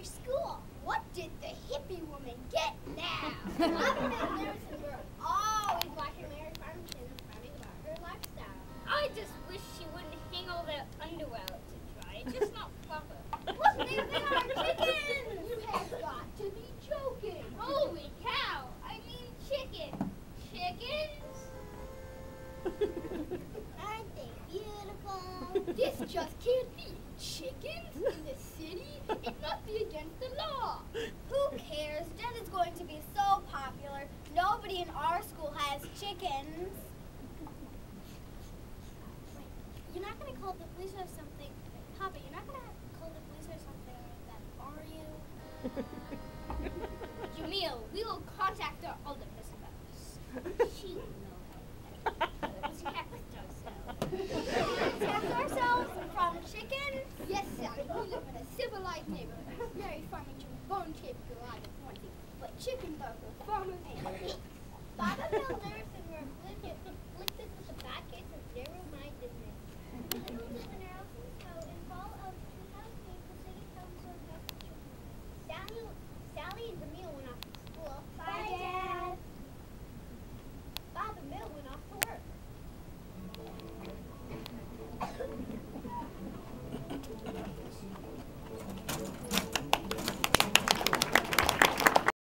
after school. What did the hippie woman get now? Other than Lewis and we're always watching Mary Farmington and frowning about her lifestyle. I just wish she wouldn't hang all that underwear out to dry. It's just not proper. Look, there they are, chickens! You have got to be joking. Holy cow! I mean chicken. Chickens? Aren't they beautiful? This just can't be. Chickens in the city? It must be against the law. Who cares? Jen is going to be so popular. Nobody in our school has chickens. Wait, you're not going to call the police or something? Papa, you're not going to call the police or something like that, are you? Jamil, we will contact our older about this. She